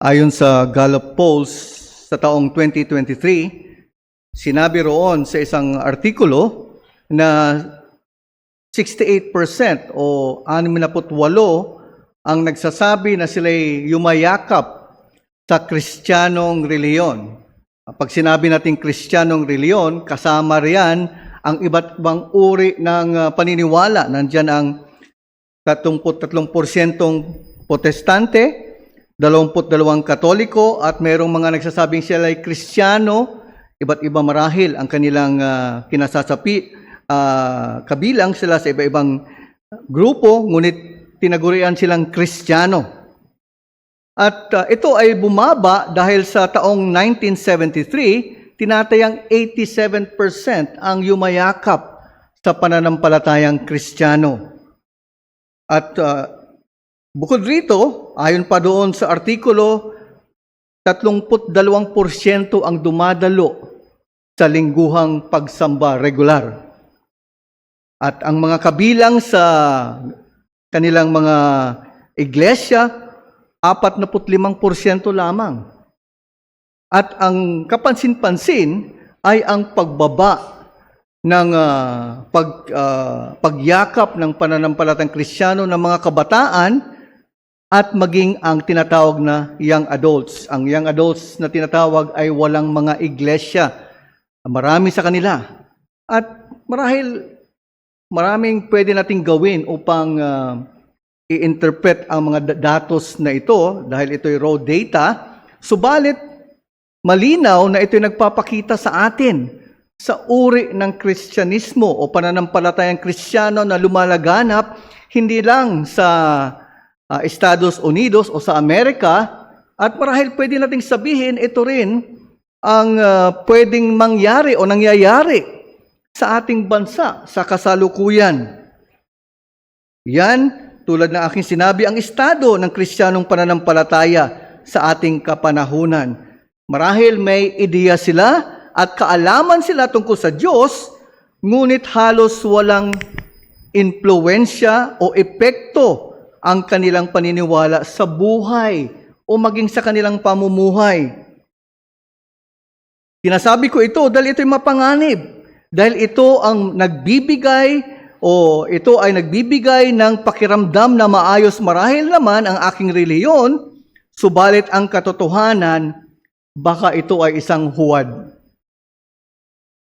Ayon sa Gallup polls sa taong 2023, sinabi roon sa isang artikulo na 68% o 68 ang nagsasabi na sila'y yumayakap sa Kristiyanong reliyon. Pag sinabi natin Kristiyanong reliyon, kasama riyan ang iba't ibang uri ng paniniwala. Nandyan ang 33% Protestante, 22 Katoliko, at mayroong mga nagsasabing sila ay Kristiyano. Iba't iba marahil ang kanilang kinasasapi, kabilang sila sa iba-ibang grupo, ngunit tinagurian silang Kristiyano. At ito ay bumaba dahil sa taong 1973, tinatayang 87% ang yumayakap sa pananampalatayang Kristiyano. At bukod rito, ayon pa doon sa artikulo, 32% ang dumadalo sa lingguhang pagsamba regular. At ang mga kabilang sa kanilang mga iglesia, 45% lamang. At ang kapansin-pansin ay ang pagbaba ng pagyakap ng pananampalatayang Kristiyano ng mga kabataan at maging ang tinatawag na young adults. Ang young adults na tinatawag ay walang mga iglesia. Marami sa kanila. At maraming pwede nating gawin upang i-interpret ang mga datos na ito dahil ito'y raw data. Subalit, malinaw na ito'y nagpapakita sa atin sa uri ng Kristyanismo o pananampalatayang Kristiyano na lumalaganap hindi lang sa Estados Unidos o sa Amerika, at marahil pwede nating sabihin ito rin ang pwedeng mangyari o nangyayari sa ating bansa sa kasalukuyan. Yan, tulad ng aking sinabi, ang estado ng Kristiyanong pananampalataya sa ating kapanahunan. Marahil may ideya sila at kaalaman sila tungkol sa Diyos, ngunit halos walang impluwensya o epekto ang kanilang paniniwala sa buhay o maging sa kanilang pamumuhay. Sinasabi ko ito dahil ito'y mapanganib, dahil ito ang nagbibigay o ito ay nagbibigay ng pakiramdam na maayos marahil naman ang aking reliyon, subalit ang katotohanan, baka ito ay isang huwad.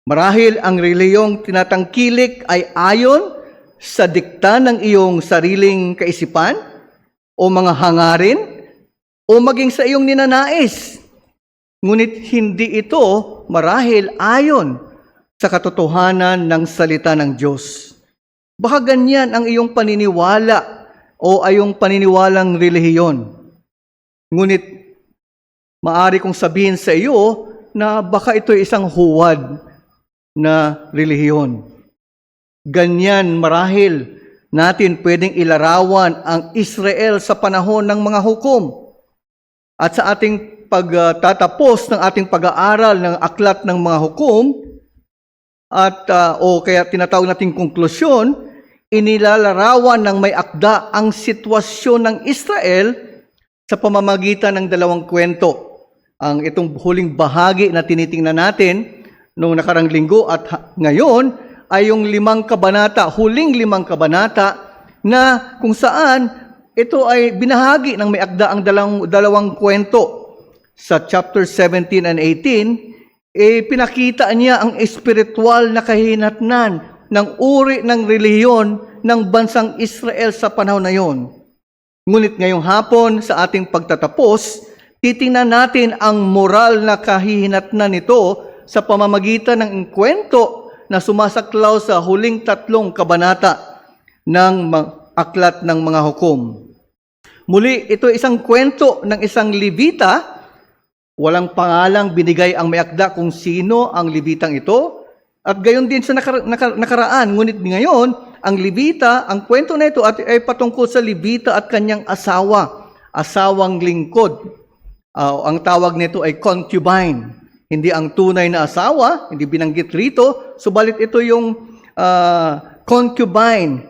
Marahil ang reliyong tinatangkilik ay ayon sa dikta ng iyong sariling kaisipan o mga hangarin o maging sa iyong ninanais. Ngunit hindi ito marahil ayon sa katotohanan ng salita ng Diyos. Baka ganyan ang iyong paniniwala o ayong paniniwalang relihiyon. Ngunit maaari kong sabihin sa iyo na baka ito ay isang huwad na relihiyon. Ganyan marahil natin pwedeng ilarawan ang Israel sa panahon ng mga hukom. At sa ating pagtatapos ng ating pag-aaral ng aklat ng mga hukom, at o kaya tinatawag nating konklusyon, inilalarawan ng may akda ang sitwasyon ng Israel sa pamamagitan ng dalawang kwento. Ang itong huling bahagi na tinitingnan natin noong nakarang linggo at ngayon ay yung 5 kabanata, huling 5 kabanata, na kung saan ito ay binahagi ng may akda ang dalawang kwento. Sa chapter 17 and 18, pinakita niya ang espiritual na kahinatnan ng uri ng reliyon ng bansang Israel sa panahon na yon. Ngunit ngayong hapon sa ating pagtatapos, titingnan natin ang moral na kahihinatnan nito sa pamamagitan ng kwento na sumasaklaw sa huling 3 kabanata ng aklat ng mga hukom. Muli, ito isang kwento ng isang Levita. Walang pangalang binigay ang may akda kung sino ang Levitang ito. At gayon din sa nakaraan. Ngunit ngayon, ang Levita, ang kwento na ito ay patungkol sa Levita at kanyang asawang lingkod. Ang tawag nito ay concubine. Hindi ang tunay na asawa, hindi binanggit rito, subalit ito yung concubine.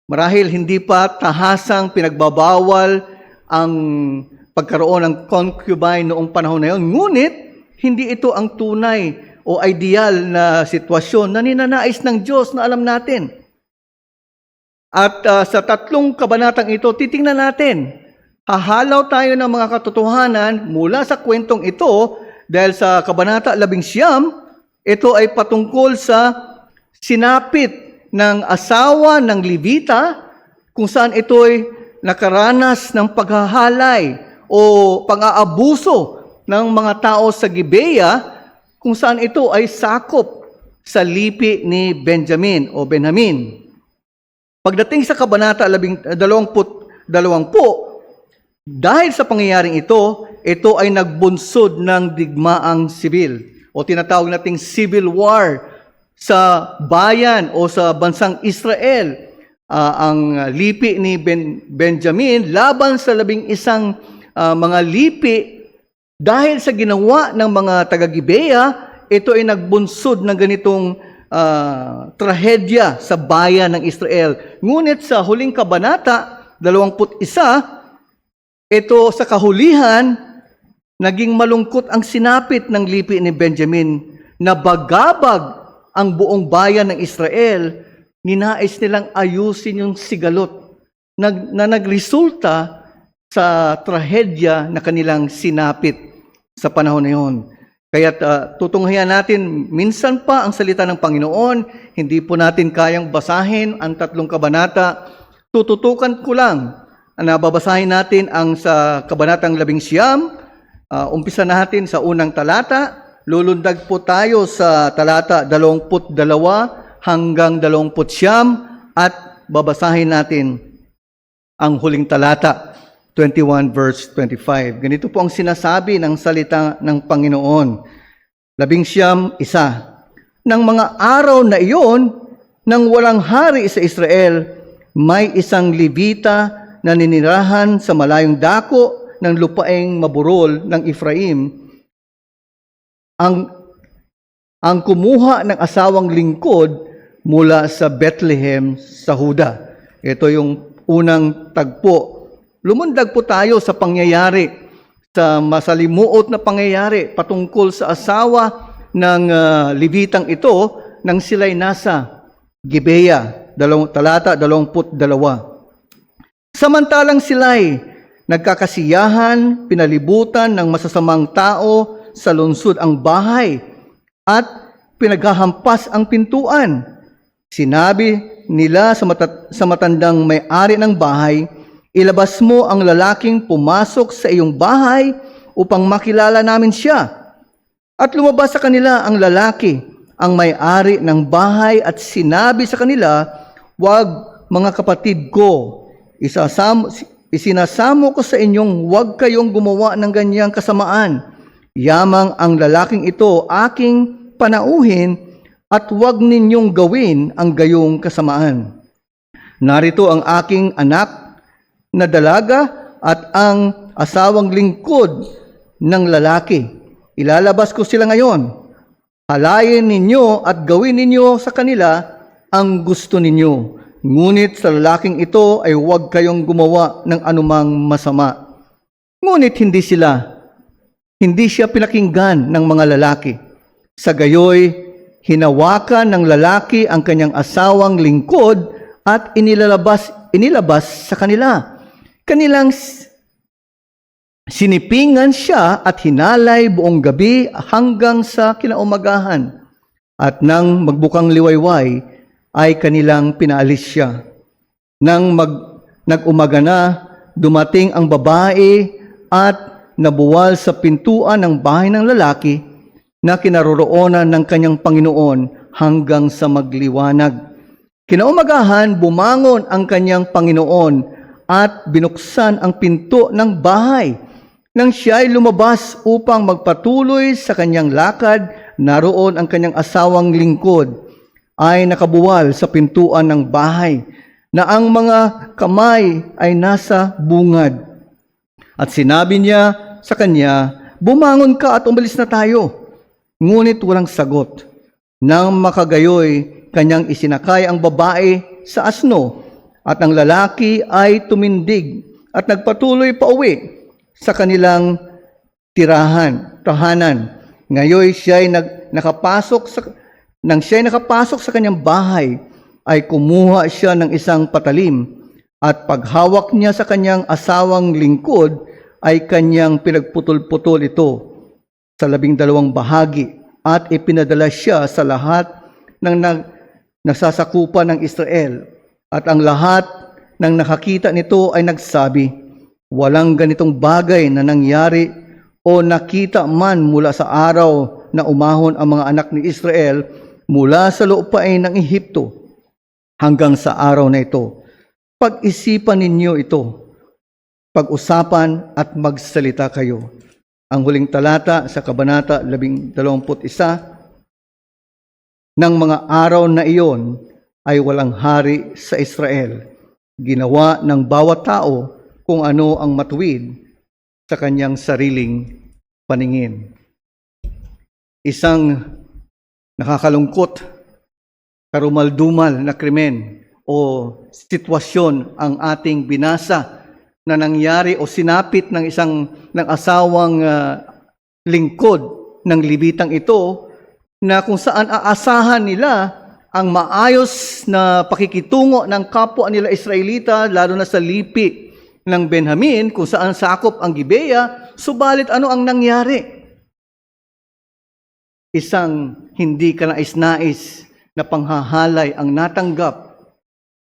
Marahil hindi pa tahasang pinagbabawal ang pagkaroon ng concubine noong panahon na yon. Ngunit, hindi ito ang tunay o ideal na sitwasyon na ninanais ng Diyos na alam natin. At sa 3 kabanatang ito, titingnan natin. Hahalaw tayo ng mga katotohanan mula sa kwentong ito dahil sa kabanata 11, ito ay patungkol sa sinapit ng asawa ng Levita kung saan ito ay nakaranas ng paghahalay o pang-aabuso ng mga tao sa Gibea kung saan ito ay sakop sa lipi ni Benjamin o Benjamin. Pagdating sa kabanata 22, dahil sa pangyayaring ito ay nagbunsod ng digmaang sibil o tinatawag nating civil war sa bayan o sa bansang Israel. Ang lipi ni Benjamin laban sa 11 mga lipi dahil sa ginawa ng mga taga-Gibea, ito ay nagbunsod ng ganitong trahedya sa bayan ng Israel. Ngunit sa huling kabanata 21, ito sa kahulihan, naging malungkot ang sinapit ng lipi ni Benjamin na bagabag ang buong bayan ng Israel. Ninais nilang ayusin yung sigalot na nagresulta sa trahedya na kanilang sinapit sa panahon na yun. Kaya tutunghayan natin minsan pa ang salita ng Panginoon. Hindi po natin kayang basahin ang 3 kabanata. Tututukan ko lang. Nababasahin natin ang sa kabanatang 11. Umpisa natin sa unang talata. Lulundag po tayo sa talata 22 hanggang 29 at babasahin natin ang huling talata, 21 verse 25. Ganito po ang sinasabi ng salita ng Panginoon. 11, Nang mga araw na iyon, nang walang hari sa Israel, may isang Levita na ninirahan sa malayong dako ng lupaing maburol ng Ephraim. Ang kumuha ng asawang lingkod mula sa Bethlehem sa Huda. Ito yung unang tagpo. Lumundag po tayo sa pangyayari, sa masalimuot na pangyayari patungkol sa asawa ng Levitang ito nang sila'y nasa Gibea, talata 22. Samantalang sila'y nagkakasiyahan, pinalibutan ng masasamang tao sa lungsod ang bahay at pinaghahampas ang pintuan. Sinabi nila sa matandang may-ari ng bahay, ilabas mo ang lalaking pumasok sa iyong bahay upang makilala namin siya. At lumabas sa kanila ang lalaki, ang may-ari ng bahay at sinabi sa kanila, "Wag, mga kapatid ko, isinasamo ko sa inyong huwag kayong gumawa ng ganyang kasamaan. Yamang ang lalaking ito aking panauhin at huwag ninyong gawin ang gayong kasamaan. Narito ang aking anak na dalaga at ang asawang lingkod ng lalaki. Ilalabas ko sila ngayon. Halayin ninyo at gawin ninyo sa kanila ang gusto ninyo. Ngunit sa lalaking ito ay huwag kayong gumawa ng anumang masama." Ngunit hindi siya pinakinggan ng mga lalaki. Sa gayoy, hinawakan ng lalaki ang kanyang asawang lingkod at inilabas sa kanila. Kanilang sinipingan siya at hinalay buong gabi hanggang sa kinaumagahan. At nang magbukang liwayway, ay kanilang pinaalis siya. Nang nag-umaga na, dumating ang babae at nabuwal sa pintuan ng bahay ng lalaki na kinaroroonan ng kanyang Panginoon hanggang sa magliwanag. Kinaumagahan, bumangon ang kanyang Panginoon at binuksan ang pinto ng bahay. Nang siya ay lumabas upang magpatuloy sa kanyang lakad, naroon ang kanyang asawang lingkod ay nakabuwal sa pintuan ng bahay, na ang mga kamay ay nasa bungad. At sinabi niya sa kanya, "Bumangon ka at umalis na tayo." Ngunit walang sagot. Nang makagayoy, kanyang isinakay ang babae sa asno, at ang lalaki ay tumindig at nagpatuloy pa uwi. sa kanilang tahanan. Ngayon siya'y nang siya'y nakapasok sa kanyang bahay, ay kumuha siya ng isang patalim, at paghawak niya sa kanyang asawang lingkod, ay kanyang pinagputol-putol ito sa 12 bahagi, at ipinadala siya sa lahat ng nasasakupan ng Israel. At ang lahat ng nakakita nito ay nagsabi, walang ganitong bagay na nangyari o nakita man mula sa araw na umahon ang mga anak ni Israel mula sa lupain ng Ehipto hanggang sa araw na ito. Pag-isipan ninyo ito, pag-usapan at magsalita kayo. Ang huling talata sa Kabanata 21, ng mga araw na iyon ay walang hari sa Israel. Ginawa ng bawat tao kung ano ang matuwid sa kanyang sariling paningin. Isang nakakalungkot, karumal-dumal na krimen o sitwasyon ang ating binasa na nangyari o sinapit ng asawang lingkod ng Levitang ito, na kung saan aasahan nila ang maayos na pakikitungo ng kapwa nila Israelita, lalo na sa lipi ng Benjamin, kung saan sakop ang Gibea. Subalit ano ang nangyari? Isang hindi kanais-nais na panghahalay ang natanggap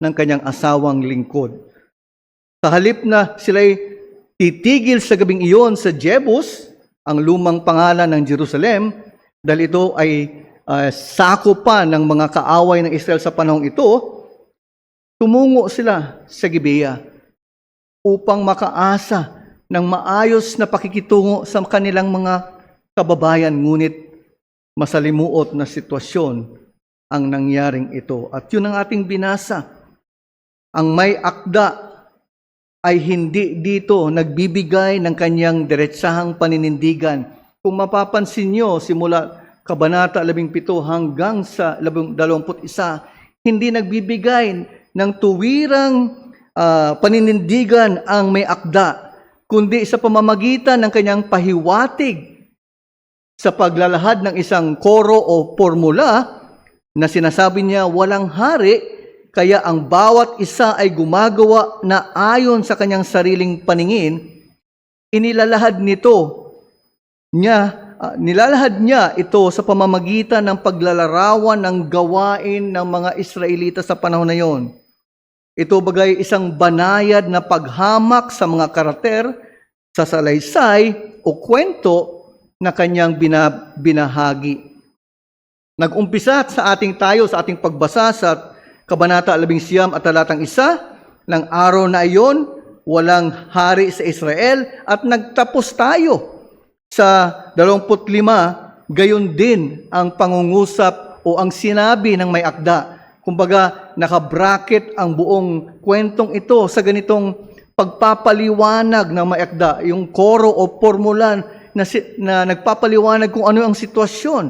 ng kanyang asawang lingkod. Sa halip na sila'y titigil sa gabing iyon sa Jebus, ang lumang pangalan ng Jerusalem, dahil ito ay sakop pa ng mga kaaway ng Israel sa panahong ito, tumungo sila sa Gibea upang makaasa ng maayos na pakikitungo sa kanilang mga kababayan. Ngunit masalimuot na sitwasyon ang nangyaring ito. At yun ang ating binasa. Ang may akda ay hindi dito nagbibigay ng kanyang diretsahang paninindigan. Kung mapapansin nyo, simula Kabanata 17 hanggang sa 21, hindi nagbibigay ng tuwirang paninindigan ang may akda, kundi sa pamamagitan ng kanyang pahiwatig sa paglalahad ng isang koro o formula na sinasabi niya walang hari, kaya ang bawat isa ay gumagawa na ayon sa kanyang sariling paningin. Nilalahad niya ito sa pamamagitan ng paglalarawan ng gawain ng mga Israelita sa panahon na yon. Ito bagay isang banayad na paghamak sa mga karakter, sa salaysay o kwento na kanyang binahagi. Nag-umpisa sa ating pagbasa sa Kabanata 11 at talatang 1, ng araw na iyon, walang hari sa Israel, at nagtapos tayo sa 25, gayon din ang pangungusap o ang sinabi ng may akda. Kumbaga, nakabracket ang buong kwentong ito sa ganitong pagpapaliwanag ng may akda, yung koro o formulan na nagpapaliwanag kung ano ang sitwasyon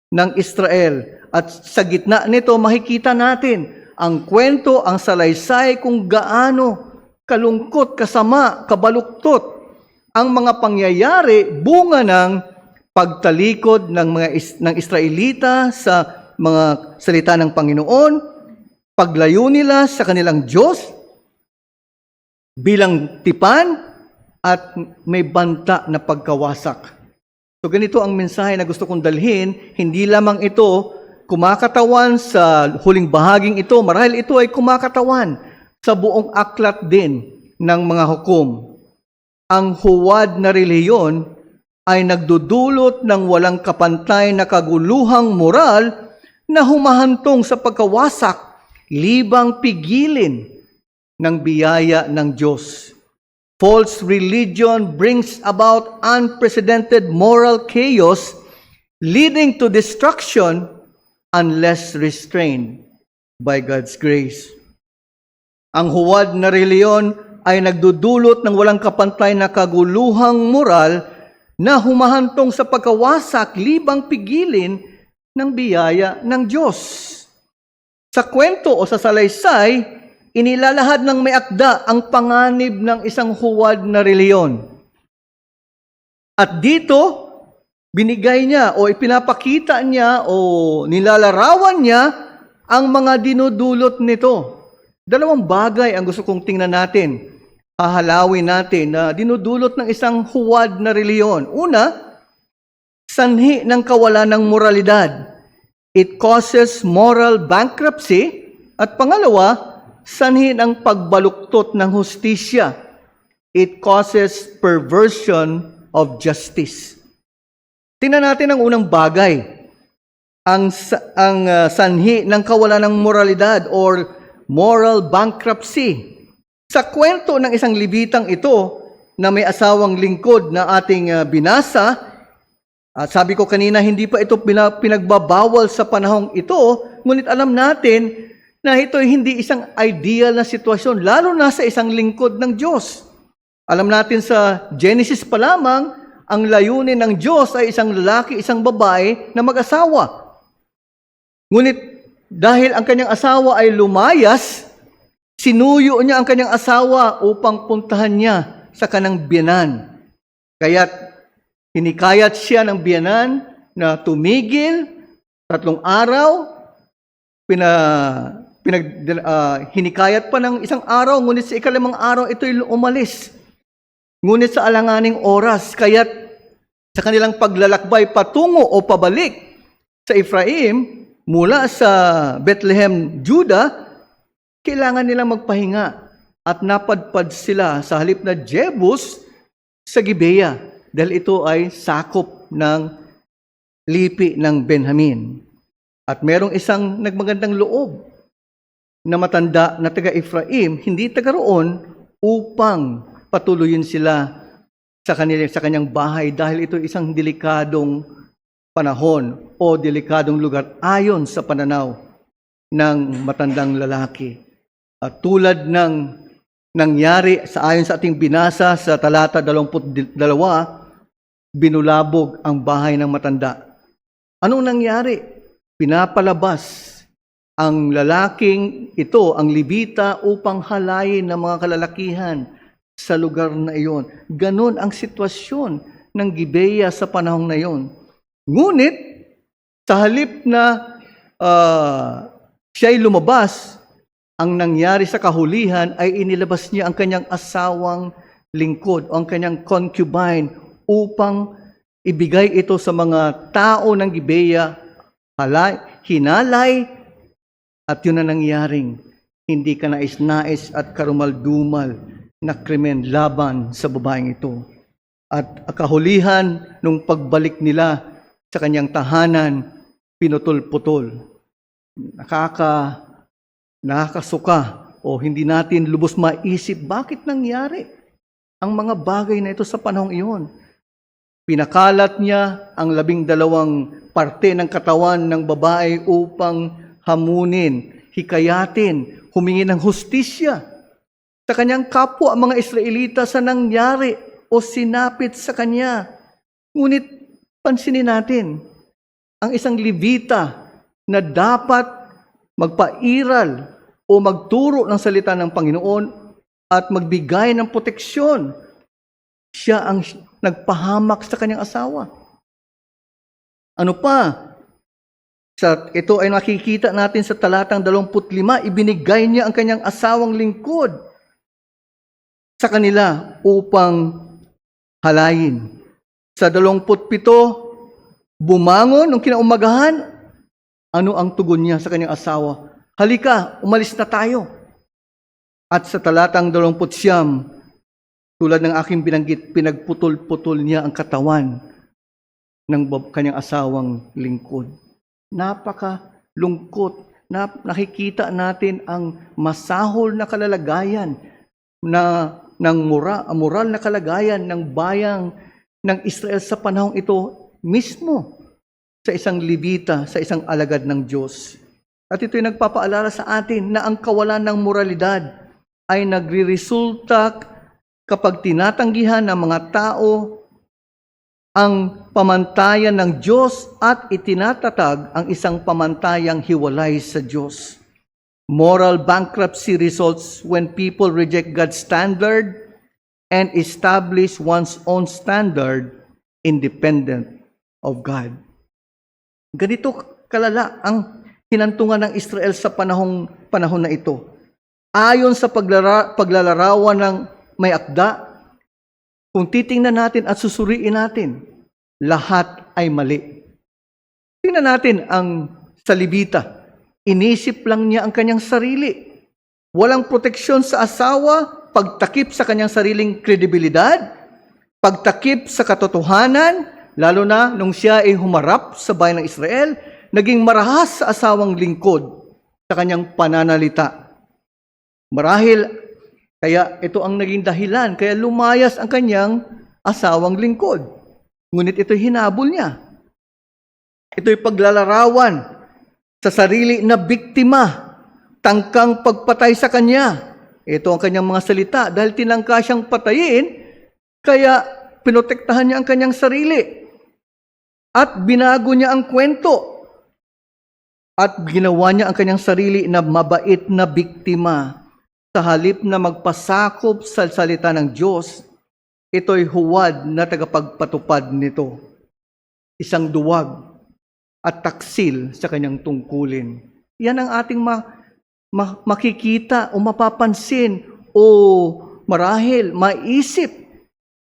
ng Israel. At sa gitna nito, makikita natin ang kwento, ang salaysay kung gaano kalungkot, kasama, kabaluktot ang mga pangyayari bunga ng pagtalikod ng Israelita sa mga salita ng Panginoon, paglayo nila sa kanilang Diyos bilang tipan, at may banta na pagkawasak. So ganito ang mensahe na gusto kong dalhin. Hindi lamang ito kumakatawan sa huling bahaging ito, marahil ito ay kumakatawan sa buong aklat din ng mga hukom. Ang huwad na reliyon ay nagdudulot ng walang kapantay na kaguluhang moral na humahantong sa pagkawasak, libang pigilin ng biyaya ng Diyos. False religion brings about unprecedented moral chaos, leading to destruction unless restrained by God's grace. Ang huwad na reliyon ay nagdudulot ng walang kapantay na kaguluhang moral na humahantong sa pagkawasak, libang pigilin ng biyaya ng Diyos. Sa kwento o sa salaysay, inilalahad ng may akda ang panganib ng isang huwad na reliyon. At dito, binigay niya o ipinapakita niya o nilalarawan niya ang mga dinudulot nito. Dalawang bagay ang gusto kong tingnan natin, hahalawin natin na dinudulot ng isang huwad na reliyon. Una, sanhi ng kawalan ng moralidad. It causes moral bankruptcy. At pangalawa, sanhi ng pagbaluktot ng hustisya. It causes perversion of justice. Tingnan natin ang unang bagay. Ang sanhi ng kawalan ng moralidad or moral bankruptcy. Sa kwento ng isang Levitang ito na may asawang lingkod na ating binasa, at sabi ko kanina, hindi pa ito pinagbabawal sa panahong ito, ngunit alam natin na ito hindi isang ideal na sitwasyon, lalo na sa isang lingkod ng Diyos. Alam natin sa Genesis pa lamang, ang layunin ng Diyos ay isang lalaki, isang babae na mag-asawa. Ngunit dahil ang kanyang asawa ay lumayas, sinuyo niya ang kanyang asawa upang puntahan niya sa kanang biyanan. Kaya't hinikayat siya ng biyanan na tumigil 3 araw, hinikayat pa ng 1 araw, ngunit sa 5 araw ito'y umalis. Ngunit sa alanganing oras, kaya't sa kanilang paglalakbay patungo o pabalik sa Ephraim, mula sa Bethlehem, Judah, kailangan nilang magpahinga at napadpad sila sa halip na Jebus sa Gibea dahil ito ay sakop ng lipi ng Benjamin. At merong isang nagmagandang loob na matanda na taga Ephraim, hindi taga roon, upang patuloyin sila sa kanyang bahay dahil ito isang delikadong panahon o delikadong lugar ayon sa pananaw ng matandang lalaki. At tulad ng nangyari ayon sa ating binasa sa talata 22, binulabog ang bahay ng matanda. Anong nangyari? Pinapalabas ang lalaking ito, ang Levita, upang halayin ng mga kalalakihan sa lugar na iyon. Ganon ang sitwasyon ng Gibea sa panahong na iyon. Ngunit, sa halip na siya'y lumabas, ang nangyari sa kahulihan ay inilabas niya ang kanyang asawang lingkod o ang kanyang concubine upang ibigay ito sa mga tao ng Gibea, hinalay, at yun na nangyaring hindi ka nais-nais at karumal-dumal na krimen laban sa babaeng ito. At kahulihan, nung pagbalik nila sa kanyang tahanan, pinutol-putol. Nakakasuka o hindi natin lubos maisip bakit nangyari ang mga bagay na ito sa panahong iyon. Pinakalat niya ang 12 parte ng katawan ng babae upang hamunin, hikayatin, humingi ng hustisya sa kanyang kapwa ang mga Israelita sa nangyari o sinapit sa kanya. Ngunit pansinin natin, ang isang Levita na dapat magpairal o magturo ng salita ng Panginoon at magbigay ng proteksyon, siya ang nagpahamak sa kanyang asawa. Ano pa? Ito ay nakikita natin sa talatang 25, ibinigay niya ang kanyang asawang lingkod sa kanila upang halayin. Sa 27, bumangon nung kinaumagahan, ano ang tugon niya sa kanyang asawa? Halika, umalis na tayo. At sa talatang 29, tulad ng aking binanggit, pinagputol-putol niya ang katawan ng kanyang asawang lingkod. Napakalungkot. Nakikita natin ang masahol na kalalagayan ng moral na kalagayan ng bayang ng Israel sa panahong ito mismo sa isang Levita, sa isang alagad ng Diyos. At ito'y nagpapaalala sa atin na ang kawalan ng moralidad ay nagre-resulta kapag tinatanggihan ng mga tao ang pamantayan ng Diyos at itinatatag ang isang pamantayang hiwalay sa Diyos. Moral bankruptcy results when people reject God's standard and establish one's own standard independent of God. Ganito kalala ang hinantungan ng Israel sa panahon na ito. Ayon sa paglalarawan ng may akda, kung titingnan natin at susuriin natin, lahat ay mali. Tingnan natin ang sa Levita. Inisip lang niya ang kanyang sarili. Walang proteksyon sa asawa, pagtakip sa kanyang sariling kredibilidad, pagtakip sa katotohanan, lalo na nung siya ay humarap sa bayan ng Israel, naging marahas sa asawang lingkod sa kanyang pananalita. Marahil, kaya ito ang naging dahilan, kaya lumayas ang kanyang asawang lingkod. Ngunit ito'y hinabol niya. Ito'y paglalarawan sa sarili na biktima, tangkang pagpatay sa kanya. Ito ang kanyang mga salita. Dahil tinangka siyang patayin, kaya pinotektahan niya ang kanyang sarili. At binago niya ang kwento. At ginawa niya ang kanyang sarili na mabait na biktima. Sa halip na magpasakop sa salita ng Diyos, ito'y huwad na tagapagpatupad nito. Isang duwag at taksil sa kanyang tungkulin. Yan ang ating makikita o mapapansin o marahil maisip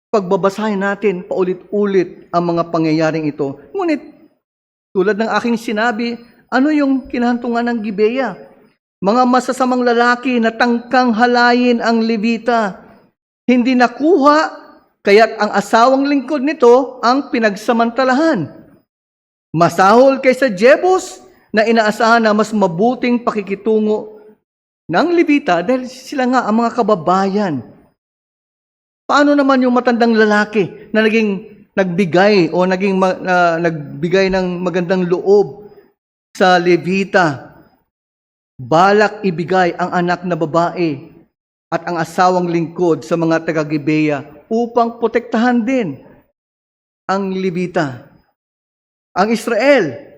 pagbabasahin natin paulit-ulit ang mga pangyayaring ito. Ngunit tulad ng aking sinabi, ano yung kinahantungan ng Gibeya? Mga masasamang lalaki na tangkang halayin ang Levita. Hindi nakuha, kaya't ang asawang lingkod nito ang pinagsamantalahan. Masahol kaysa Jebus na inaasahan na mas mabuting pakikitungo ng Levita dahil sila nga ang mga kababayan. Paano naman yung matandang lalaki na nagbigay ng magandang loob sa Levita? Balak ibigay ang anak na babae at ang asawang lingkod sa mga taga-Gibeya upang protektahan din ang Levita. Ang Israel,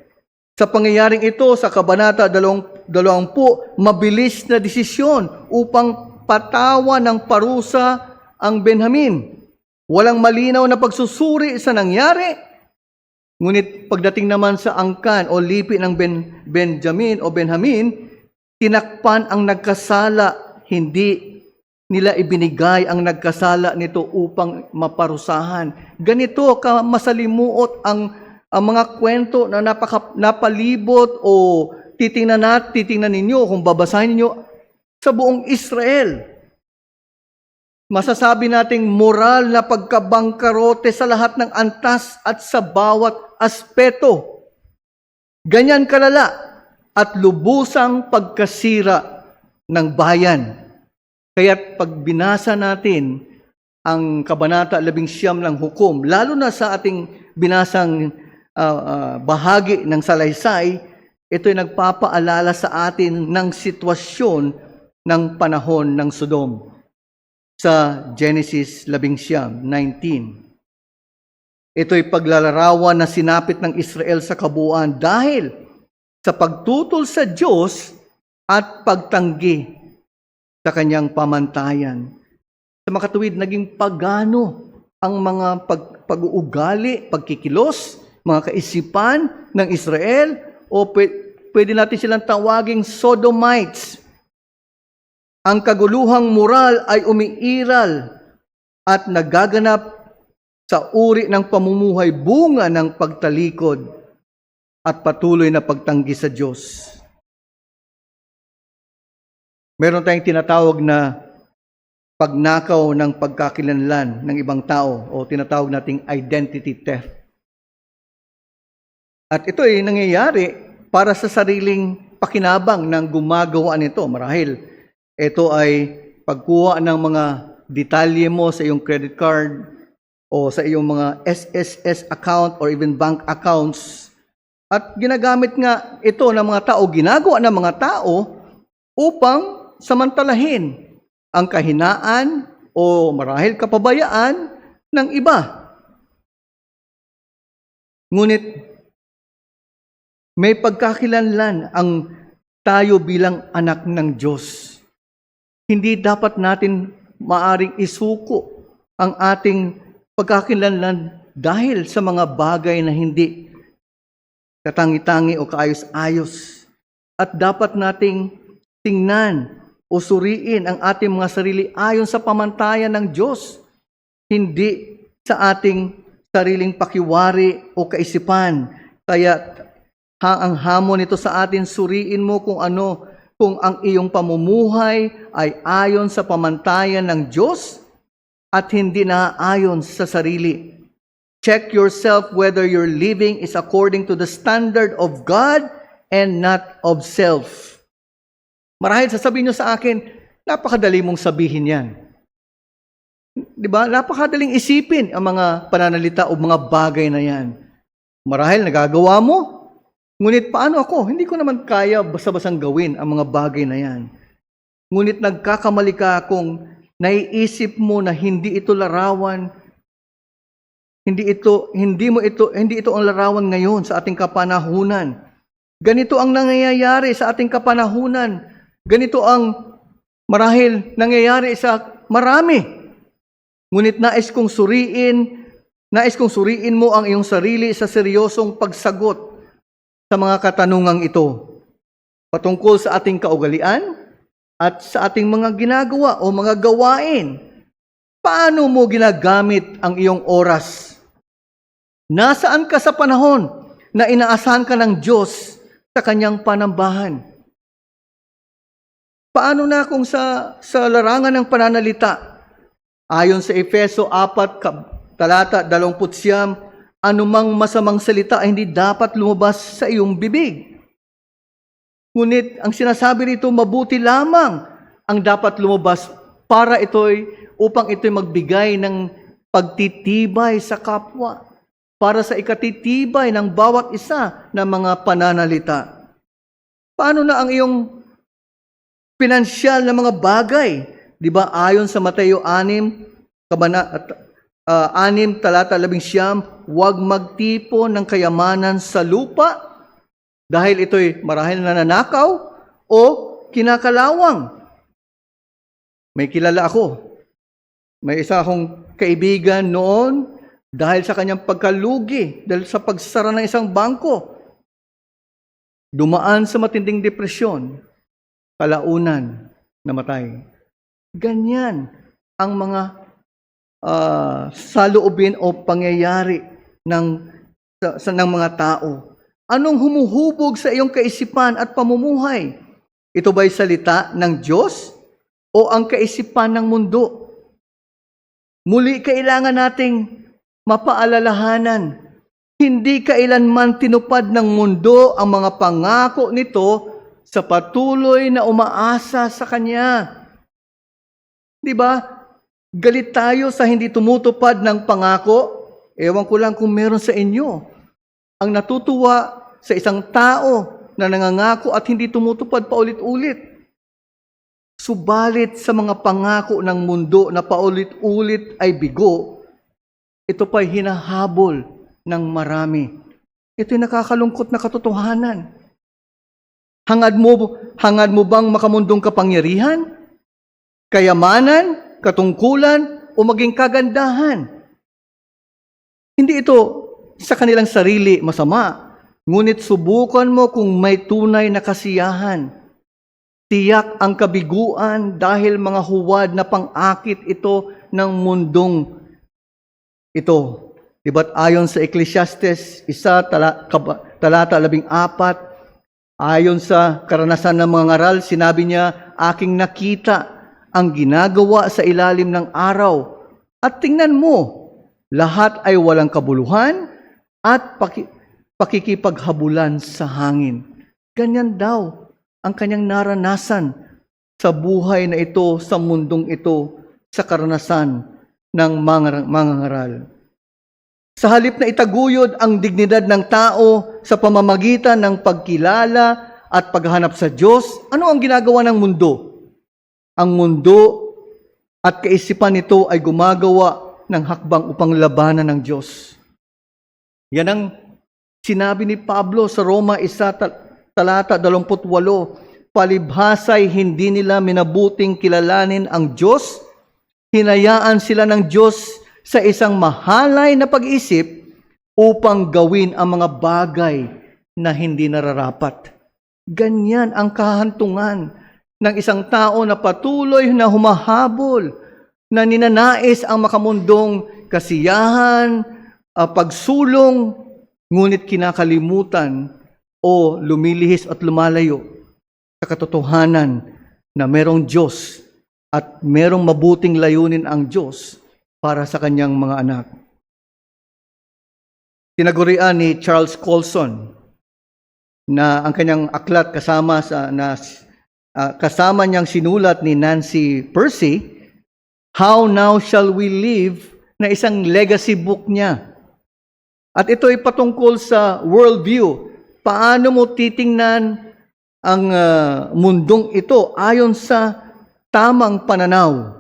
sa pangyayaring ito sa Kabanata 20, mabilis na desisyon upang patawan ng parusa ang Benjamin. Walang malinaw na pagsusuri sa nangyari, ngunit pagdating naman sa angkan o lipi ng Benjamin, tinakpan ang nagkasala, hindi nila ibinigay ang nagkasala nito upang maparusahan. Ganito masalimuot ang mga kwento na napalibot o titingnan ninyo, kung babasahin ninyo, sa buong Israel. Masasabi nating moral na pagkabangkarote sa lahat ng antas at sa bawat aspeto. Ganyan kalala at lubusang pagkasira ng bayan. Kaya't pag binasa natin ang Kabanata 11 ng Hukom, lalo na sa ating binasang bahagi ng salaysay, ito'y nagpapaalala sa atin ng sitwasyon ng panahon ng Sodom sa Genesis 11:19. Ito'y paglalarawan na sinapit ng Israel sa kabuuan dahil sa pagtutol sa Diyos at pagtanggi sa kanyang pamantayan. Sa makatuwid, naging pagano ang mga pag-uugali, pagkikilos, mga kaisipan ng Israel, o pwede natin silang tawaging Sodomites. Ang kaguluhang moral ay umiiral at nagaganap sa uri ng pamumuhay bunga ng pagtalikod at patuloy na pagtanggi sa Diyos. Meron tayong tinatawag na pagnakaw ng pagkakilanlan ng ibang tao o tinatawag nating identity theft. At ito ay nangyayari para sa sariling pakinabang ng gumagawa nito. Marahil ito ay pagkuha ng mga detalye mo sa iyong credit card o sa iyong mga SSS account or even bank accounts. At ginagamit nga ito ng mga tao, ginagawa ng mga tao upang samantalahin ang kahinaan o marahil kapabayaan ng iba. Ngunit may pagkakilanlan ang tayo bilang anak ng Diyos. Hindi dapat natin maaring isuko ang ating pagkakilanlan dahil sa mga bagay na hindi katangi-tangi o kaayos-ayos. At dapat nating tingnan o suriin ang ating mga sarili ayon sa pamantayan ng Diyos, hindi sa ating sariling pakiwari o kaisipan. Kaya ang hamon nito sa atin, suriin mo kung ang iyong pamumuhay ay ayon sa pamantayan ng Diyos at hindi naayon sa sarili. Check yourself whether your living is according to the standard of God and not of self. Marahil sasabihin nyo sa akin, napakadali mong sabihin yan. Di ba? Napakadaling isipin ang mga pananalita o mga bagay na yan. Marahil nagagawa mo, ngunit paano ako? Hindi ko naman kaya basta-basang gawin ang mga bagay na yan. Ngunit nagkakamali ka kung naiisip mo na hindi ito larawan, hindi ito ang larawan ngayon sa ating kapanahunan. Ganito ang nangyayari sa ating kapanahunan. Ganito ang marahil nangyayari sa marami. Ngunit nais kong suriin mo ang iyong sarili sa seryosong pagsagot sa mga katanungang ito patungkol sa ating kaugalian at sa ating mga ginagawa o mga gawain. Paano mo ginagamit ang iyong oras? Nasaan ka sa panahon na inaasahan ka ng Diyos sa kanyang panambahan? Paano na kung sa larangan ng pananalita? Ayon sa Efeso 4, talata 29, anumang masamang salita ay hindi dapat lumabas sa iyong bibig. Ngunit ang sinasabi rito, mabuti lamang ang dapat lumabas upang ito'y magbigay ng pagtitibay sa kapwa, para sa ikatitibay ng bawat isa ng mga pananalita. Paano na ang iyong pinansyal na mga bagay? Di ba ayon sa Mateo 6, talata 11, huwag magtipon ng kayamanan sa lupa dahil ito'y marahil nananakaw o kinakalawang. May kilala ako. May isa akong kaibigan noon dahil sa kanyang pagkalugi, dahil sa pagsara ng isang bangko, dumaan sa matinding depresyon, kalaunan, namatay. Ganyan ang mga saloobin o pangyayari ng mga tao. Anong humuhubog sa iyong kaisipan at pamumuhay? Ito ba'y salita ng Diyos o ang kaisipan ng mundo? Muli kailangan nating mapaalalahanan, hindi kailanman tinupad ng mundo ang mga pangako nito sa patuloy na umaasa sa Kanya. Di ba? Galit tayo sa hindi tumutupad ng pangako. Ewan ko lang kung meron sa inyo. Ang natutuwa sa isang tao na nangangako at hindi tumutupad paulit-ulit. Subalit sa mga pangako ng mundo na paulit-ulit ay bigo, ito pa'y hinahabol ng marami. Ito'y nakakalungkot na katotohanan. Hangad mo bang makamundong kapangyarihan, kayamanan, katungkulan, o maging kagandahan? Hindi ito sa kanilang sarili masama, ngunit subukan mo kung may tunay na kasiyahan. Tiyak ang kabiguan dahil mga huwad na pang-akit ito ng mundong ito. Diba't ayon sa Ecclesiastes 1, talata 14, ayon sa karanasan ng mga ngaral, sinabi niya, aking nakita ang ginagawa sa ilalim ng araw. At tingnan mo, lahat ay walang kabuluhan at pakikipaghabulan sa hangin. Ganyan daw ang kanyang naranasan sa buhay na ito, sa mundong ito, sa karanasan ng mga ngaral. Sa halip na itaguyod ang dignidad ng tao sa pamamagitan ng pagkilala at paghahanap sa Diyos, ano ang ginagawa ng mundo? Ang mundo at kaisipan nito ay gumagawa ng hakbang upang labanan ng Diyos. Yan ang sinabi ni Pablo sa Roma 1, talata 28, palibhasa'y hindi nila minabuting kilalanin ang Diyos, hinayaan sila ng Diyos sa isang mahalay na pag-isip upang gawin ang mga bagay na hindi nararapat. Ganyan ang kahantungan ng isang tao na patuloy na humahabol, na ninanais ang makamundong kasiyahan, pagsulong, ngunit kinakalimutan o lumilihis at lumalayo sa katotohanan na merong Diyos at merong mabuting layunin ang Diyos para sa kanyang mga anak. Tinagurian ni Charles Colson na ang kanyang aklat kasama niyang sinulat ni Nancy Percy, How Now Shall We Live, na isang legacy book niya. At ito ay patungkol sa worldview. Paano mo titingnan ang mundong ito ayon sa tamang pananaw?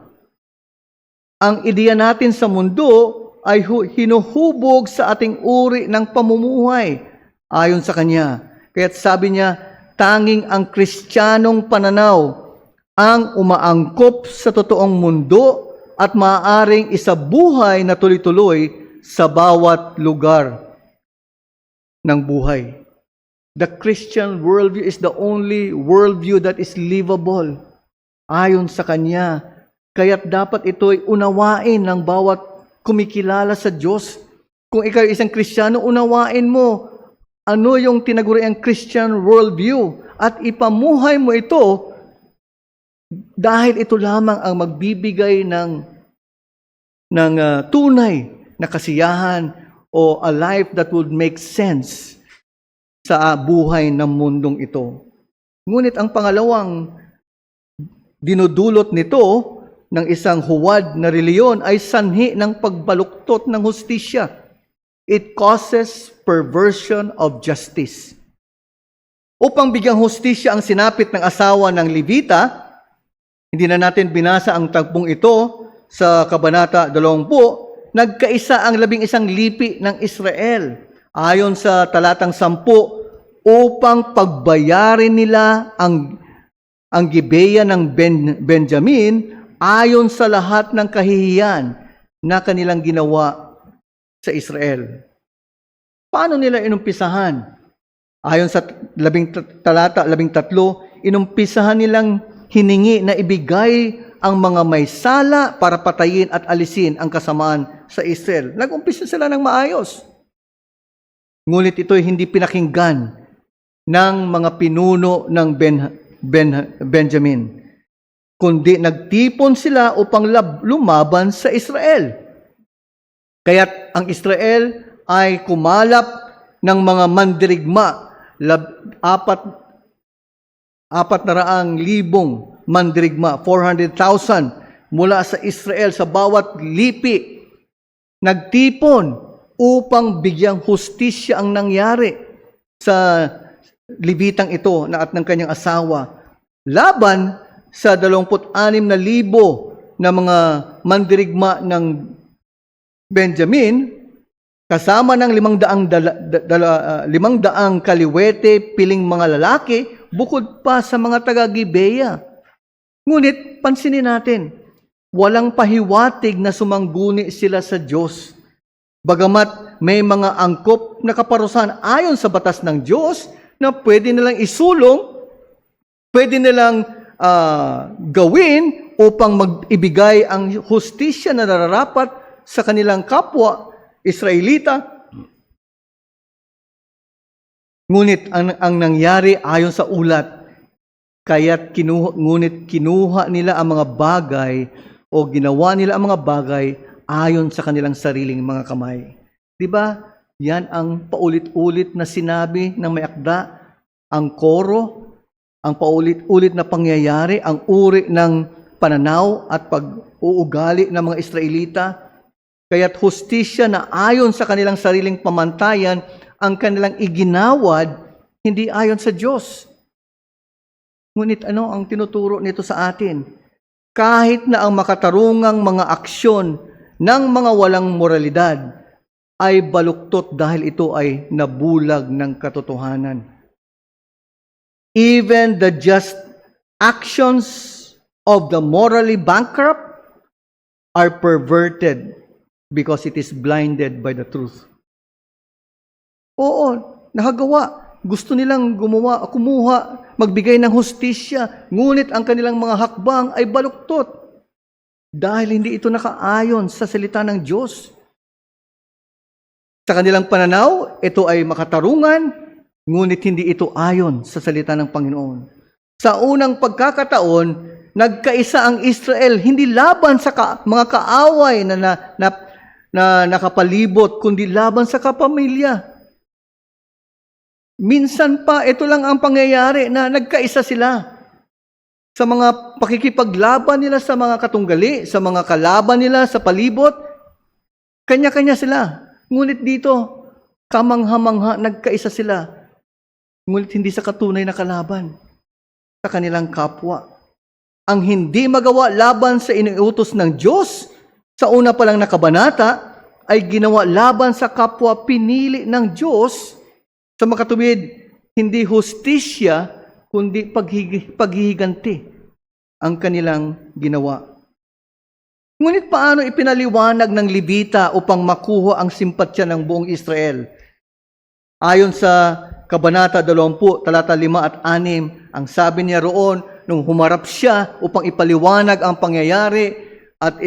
Ang ideya natin sa mundo ay hinuhubog sa ating uri ng pamumuhay ayon sa kanya. Kaya't sabi niya, tanging ang Kristiyanong pananaw ang umaangkop sa totoong mundo at maaaring isabuhay na tuloy-tuloy sa bawat lugar ng buhay. The Christian worldview is the only worldview that is livable ayon sa kanya. Kaya't dapat ito'y unawain ng bawat kumikilala sa Diyos. Kung ikaw ay isang Kristiyano, unawain mo ano yung tinaguriang Christian worldview at ipamuhay mo ito dahil ito lamang ang magbibigay ng tunay na kasiyahan o a life that would make sense sa buhay ng mundong ito. Ngunit ang pangalawang dinudulot nito ng isang huwad na reliyon ay sanhi ng pagbaluktot ng hustisya. It causes perversion of justice. Upang bigyang hustisya ang sinapit ng asawa ng Levita, hindi na natin binasa ang tagpong ito sa Kabanata 20, nagkaisa ang 11 lipi ng Israel ayon sa talatang 10 upang pagbayarin nila ang Gibeya ng Benjamin ayon sa lahat ng kahihiyan na kanilang ginawa sa Israel. Paano nila inumpisahan? Ayon sa talata 13, inumpisahan nilang hiningi na ibigay ang mga may sala para patayin at alisin ang kasamaan sa Israel. Nag-umpisa sila ng maayos. Ngunit ito'y hindi pinakinggan ng mga pinuno ng Benjamin, kundi nagtipon sila upang lumaban sa Israel. Kaya't ang Israel ay kumalap ng mga mandirigma, 400,000 mandirigma, 400,000 mula sa Israel sa bawat lipi. Nagtipon upang bigyang hustisya ang nangyari sa Levitang ito at ng kanyang asawa laban sa 26,000 na mga mandirigma ng Benjamin, kasama ng 500 kaliwete piling mga lalaki, bukod pa sa mga taga-Gibeya. Ngunit pansinin natin, walang pahiwatig na sumangguni sila sa Diyos. Bagamat may mga angkop na kaparusahan ayon sa batas ng Diyos na pwede nilang isulong, pwede nilang gawin upang ibigay ang hustisya na nararapat sa kanilang kapwa Israelita. Ngunit ang nangyari ayon sa ulat, kaya't kinuha nila ang mga bagay o ginawa nila ang mga bagay ayon sa kanilang sariling mga kamay. 'Di ba? Yan ang paulit-ulit na sinabi ng may akda, ang koro, ang paulit-ulit na pangyayari, ang uri ng pananaw at pag-uugali ng mga Israelita. Kaya't hustisya na ayon sa kanilang sariling pamantayan ang kanilang iginawad, hindi ayon sa Diyos. Ngunit ano ang tinuturo nito sa atin? Kahit na ang makatarungang mga aksyon ng mga walang moralidad ay baluktot dahil ito ay nabulag ng katotohanan. Even the just actions of the morally bankrupt are perverted because it is blinded by the truth. Oo, nakagawa. Gusto nilang kumuha, magbigay ng hustisya, ngunit ang kanilang mga hakbang ay baluktot dahil hindi ito nakaayon sa salita ng Diyos. Sa kanilang pananaw, ito ay makatarungan, ngunit hindi ito ayon sa salita ng Panginoon. Sa unang pagkakataon, nagkaisa ang Israel, hindi laban sa mga kaaway na nakapalibot, kundi laban sa kapamilya. Minsan pa, ito lang ang pangyayari na nagkaisa sila sa mga pakikipaglaban nila sa mga katunggali, sa mga kalaban nila sa palibot. Kanya-kanya sila. Ngunit dito, kamangha-mangha, nagkaisa sila. Ngunit hindi sa katunay na kalaban sa kanilang kapwa. Ang hindi magawa laban sa iniutos ng Diyos sa una pa lang na kabanata ay ginawa laban sa kapwa pinili ng Diyos. Sa makatuwid, hindi hustisya kundi paghihiganti ang kanilang ginawa. Ngunit paano ipinaliwanag ng Levita upang makuha ang simpatya ng buong Israel? Ayon sa Kabanata 20, talata 5 at 6, ang sabi niya roon, nung humarap siya upang ipaliwanag ang pangyayari at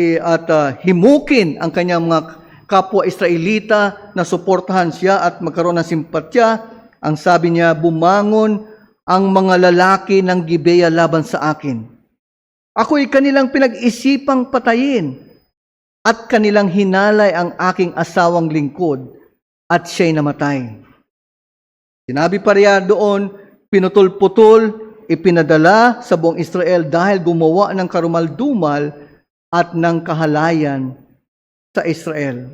himukin ang kanyang mga kapwa Israelita na suportahan siya at magkaroon ng simpatya, ang sabi niya, bumangon ang mga lalaki ng Gibeya laban sa akin. Ako'y kanilang pinag-isipang patayin at kanilang hinalay ang aking asawang lingkod at siya'y namatay. Sinabi pa riya doon, pinutol-putol, ipinadala sa buong Israel dahil gumawa ng karumal-dumal at ng kahalayan sa Israel.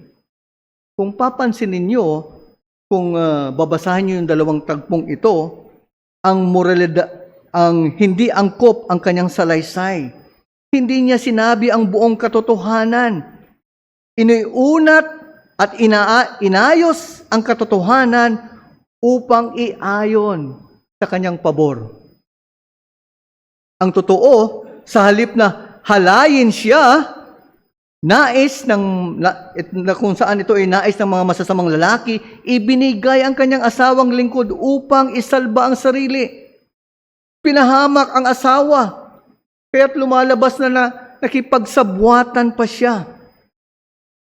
Kung papansin ninyo, kung babasahin niyo yung dalawang tagpong ito, ang hindi angkop ang kanyang salaysay. Hindi niya sinabi ang buong katotohanan. Iniunat at inayos ang katotohanan upang iayon sa kanyang pabor. Ang totoo, sa halip na halayin siya, kung saan ito ay nais ng mga masasamang lalaki, ibinigay ang kanyang asawang lingkod upang isalba ang sarili. Pinahamak ang asawa, kaya't lumalabas na nakipagsabwatan pa siya.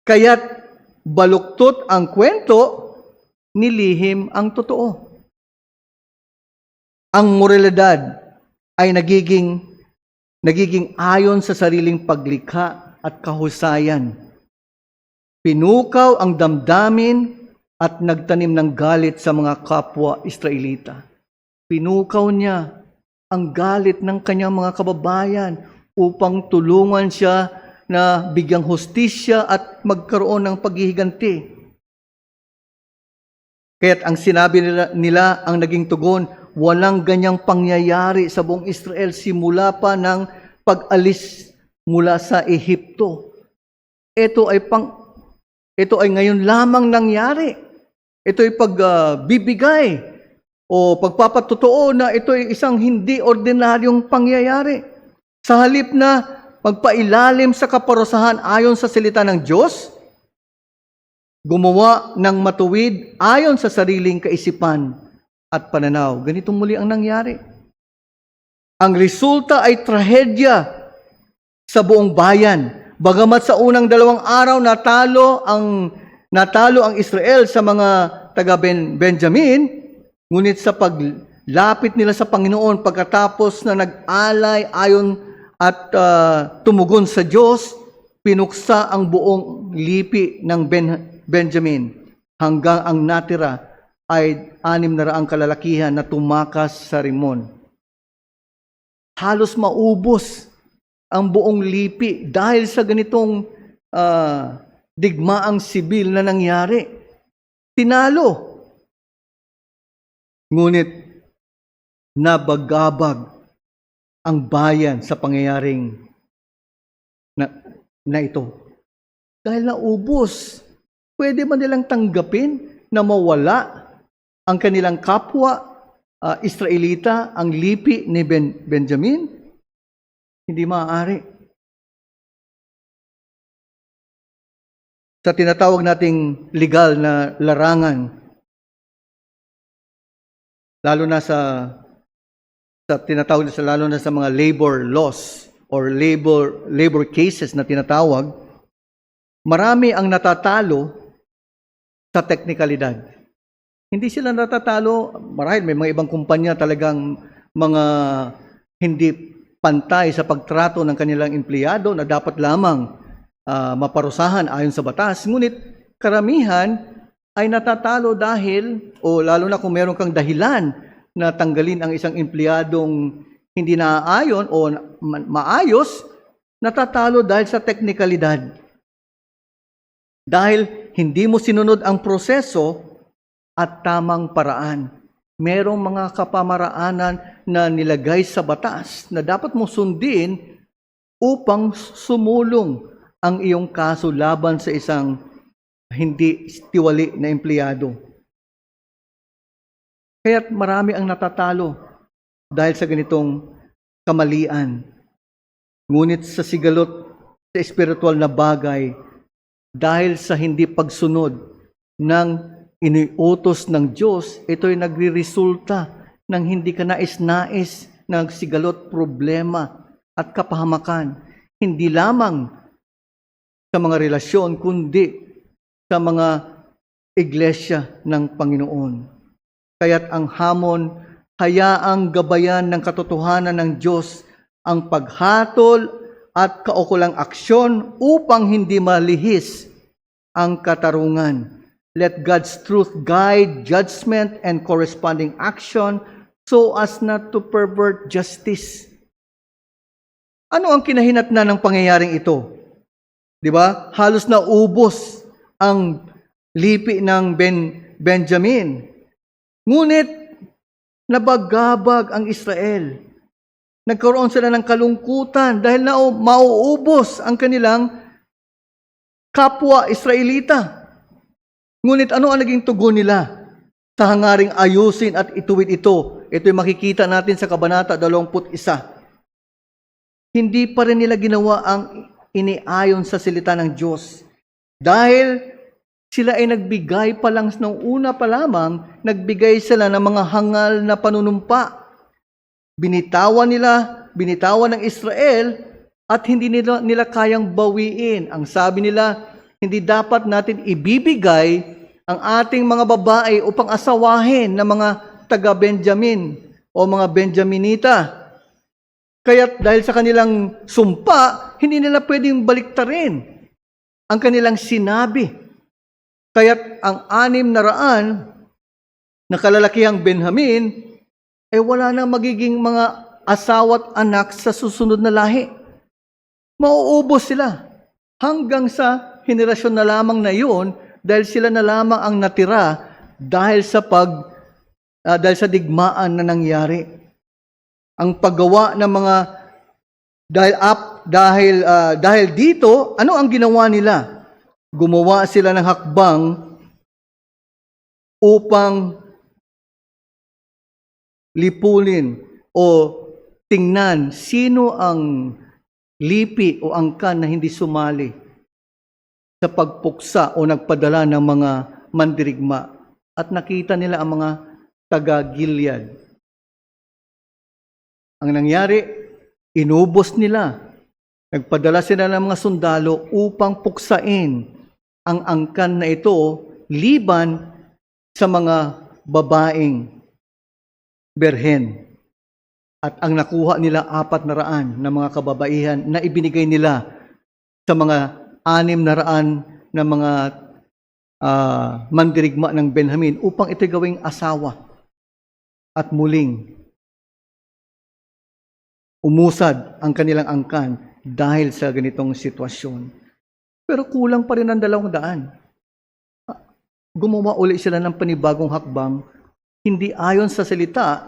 Kaya't baluktot ang kwento, nilihim ang totoo. Ang moralidad ay nagiging ayon sa sariling paglikha at kahusayan. Pinukaw ang damdamin at nagtanim ng galit sa mga kapwa Israelita. Pinukaw niya ang galit ng kanyang mga kababayan upang tulungan siya na bigyang hustisya at magkaroon ng paghihiganti. Kaya't ang sinabi nila ang naging tugon, walang ganyang pangyayari sa buong Israel simula pa ng pag-alis mula sa Ehipto. Ito ay ngayon lamang nangyari. Ito ay pagbibigay o pagpapatotoo na ito ay isang hindi ordinaryong pangyayari. Sa halip na magpailalim sa kaparusahan ayon sa salita ng Diyos, gumawa ng matuwid ayon sa sariling kaisipan at pananaw. Ganito muli ang nangyari. Ang resulta ay trahedya sa buong bayan. Bagamat sa unang 2 araw natalo ang Israel sa mga taga Benjamin, ngunit sa paglapit nila sa Panginoon pagkatapos na nag-alay ayon at tumugon sa Diyos, pinuksa ang buong lipi ng Benjamin hanggang ang natira ay 600 kalalakihan na tumakas sa Rimon. Halos maubos ang buong lipi dahil sa ganitong digmaang sibil na nangyari. Tinalo. Ngunit nabagabag ang bayan sa pangyayaring na ito. Dahil naubos, pwede ba nilang tanggapin na mawala ang kanilang kapwa Israelita, ang lipi ni Benjamin? Hindi maaari. sa tinatawag nating legal na larangan, lalo na sa tinatawag lalo na sa mga labor laws or labor cases na tinatawag, marami ang natatalo sa teknikalidad. Hindi sila natatalo, marahil may mga ibang kumpanya talagang mga hindi pantay sa pagtrato ng kanilang empleyado na dapat lamang maparusahan ayon sa batas. Ngunit karamihan ay natatalo dahil, o lalo na kung meron kang dahilan na tanggalin ang isang empleyadong hindi naaayon o maayos, natatalo dahil sa teknikalidad. Dahil hindi mo sinunod ang proseso at tamang paraan. Merong mga kapamaraanan na nilagay sa batas na dapat mo sundin upang sumulong ang iyong kaso laban sa isang hindi tiwali na empleyado. Kaya't marami ang natatalo dahil sa ganitong kamalian. Ngunit sa sigalot sa espiritual na bagay, dahil sa hindi pagsunod ng iniutos ng Diyos, ito'y nagre-resulta ng hindi ka nais-nais na sigalot, problema at kapahamakan. Hindi lamang sa mga relasyon, kundi sa mga iglesia ng Panginoon. Kaya't ang hamon, hayaang gabayan ng katotohanan ng Diyos ang paghatol at kaukulang aksyon upang hindi malihis ang katarungan. Let God's truth guide judgment and corresponding action so as not to pervert justice. Ano ang kinahinatnan ng pangyayaring ito? Di ba? Halos na ubos ang lipi ng Benjamin. Ngunit nabagabag ang Israel. Nagkaroon sila ng kalungkutan dahil na mauubos ang kanilang kapwa Israelita. Ngunit ano ang naging tugon nila sa hangaring ayusin at ituwid ito? Ito'y makikita natin sa Kabanata 21. Hindi pa rin nila ginawa ang iniayon sa salita ng Diyos. Dahil sila ay nagbigay pa lang nung una pa lamang, nagbigay sila ng mga hangal na panunumpa. Binitawan ng Israel at hindi nila kayang bawiin. Ang sabi nila, hindi dapat natin ibibigay ang ating mga babae upang asawahin ng mga taga-Benjamin o mga Benjaminita. Kaya't dahil sa kanilang sumpa, hindi nila pwedeng baliktarin ang kanilang sinabi. Kaya't ang 600 na kalalakihang Benjamin, wala na magiging mga asawa't anak sa susunod na lahi. Mauubos sila hanggang sa henerasyon na lamang na iyon dahil sila na lamang ang natira dahil sa digmaan na nangyari. Ang paggawa ng mga dahil dito, ano ang ginawa nila? Gumawa sila ng hakbang upang lipunin o tingnan sino ang lipi o angkan na hindi sumali sa pagpuksa o nagpadala ng mga mandirigma. At nakita nila ang mga taga-Gilead. Ang nangyari, inubos nila. Nagpadala sila ng mga sundalo upang puksain ang angkan na ito liban sa mga babaeng berhen. At ang nakuha nila 400 na mga kababaihan na ibinigay nila sa mga 600 na mga mandirigma ng Benjamin upang ito gawing asawa. At muling umusad ang kanilang angkan dahil sa ganitong sitwasyon. Pero kulang pa rin ang 200. Gumawa uli sila ng panibagong hakbang, hindi ayon sa salita,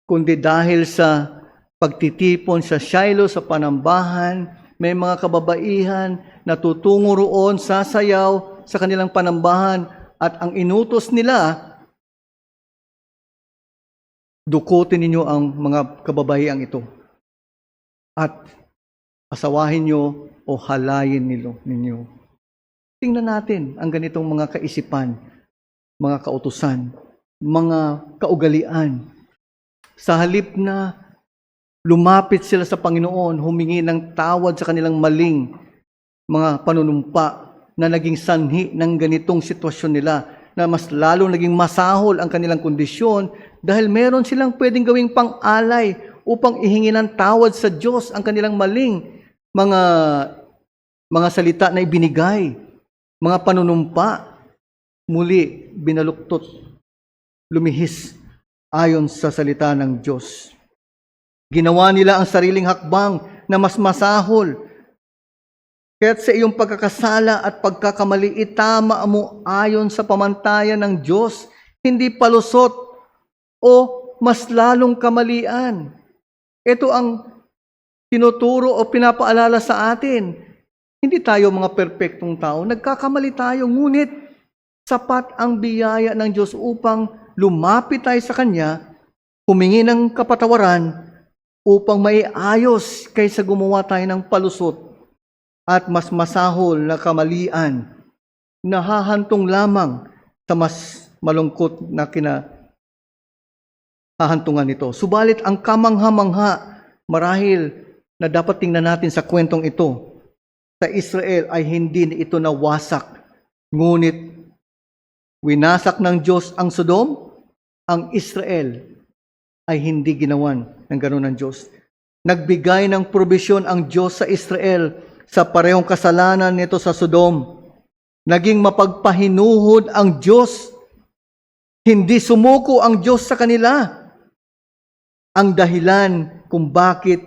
kundi dahil sa pagtitipon sa Shiloh sa panambahan. May mga kababaihan na tutungo roon, sasayaw sa kanilang panambahan, at ang inutos nila, dukutin ninyo ang mga kababaihang ito at asawahin nyo o halayin ninyo. Tingnan natin ang ganitong mga kaisipan, mga kautusan, mga kaugalian. Sa halip na lumapit sila sa Panginoon, humingi ng tawad sa kanilang maling mga panunumpa na naging sanhi ng ganitong sitwasyon nila, na mas lalong naging masahol ang kanilang kondisyon dahil meron silang pwedeng gawing pang-alay upang ihingi ng tawad sa Diyos ang kanilang maling mga salita na ibinigay, mga panunumpa. Muli, binaluktot, lumihis ayon sa salita ng Diyos. Ginawa nila ang sariling hakbang na mas masahol. Kaya't sa iyong pagkakasala at pagkakamali, itama mo ayon sa pamantayan ng Diyos, hindi palusot o mas lalong kamalian. Ito ang tinuturo o pinapaalala sa atin. Hindi tayo mga perpektong tao, nagkakamali tayo, ngunit sapat ang biyaya ng Diyos upang lumapit tayo sa Kanya, humingi ng kapatawaran upang maiayos kaysa gumawa tayo ng palusot at mas masahol na kamalian na hahantong lamang sa mas malungkot na hahantungan nito. Subalit ang kamangha-mangha marahil na dapat tingnan natin sa kwentong ito, sa Israel ay hindi ito nawasak, ngunit winasak ng Diyos ang Sodom, ang Israel ay hindi ginawan ng ganoon ng Diyos. Nagbigay ng probisyon ang Diyos sa Israel sa parehong kasalanan nito sa Sodom. Naging mapagpahinuhod ang Diyos. Hindi sumuko ang Diyos sa kanila. Ang dahilan kung bakit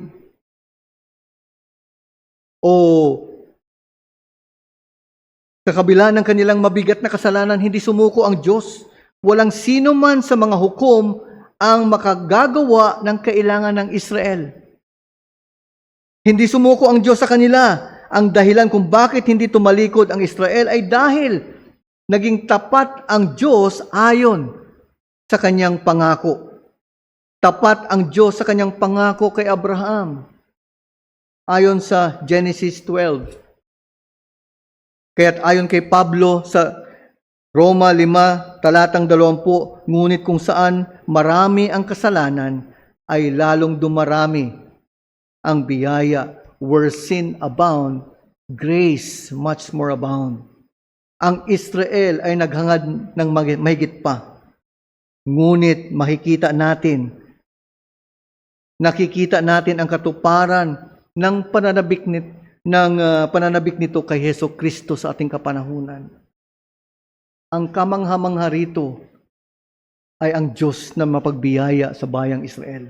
sa kabila ng kanilang mabigat na kasalanan, hindi sumuko ang Diyos. Walang sino man sa mga hukom ang makagagawa ng kailangan ng Israel. Hindi sumuko ang Diyos sa kanila. Ang dahilan kung bakit hindi tumalikod ang Israel ay dahil naging tapat ang Diyos ayon sa kanyang pangako. Tapat ang Diyos sa kanyang pangako kay Abraham. Ayon sa Genesis 12. Kaya't ayon kay Pablo sa Roma 5, talatang 20, ngunit kung saan marami ang kasalanan, ay lalong dumarami ang biyaya. Where sin abound, grace much more abound. Ang Israel ay naghangad ng mahigit pa. Ngunit nakikita natin ang katuparan ng pananabik nito kay Hesus Kristo sa ating kapanahunan. Ang kamangha-mangha rito ay ang Diyos na mapagbiyaya sa bayang Israel.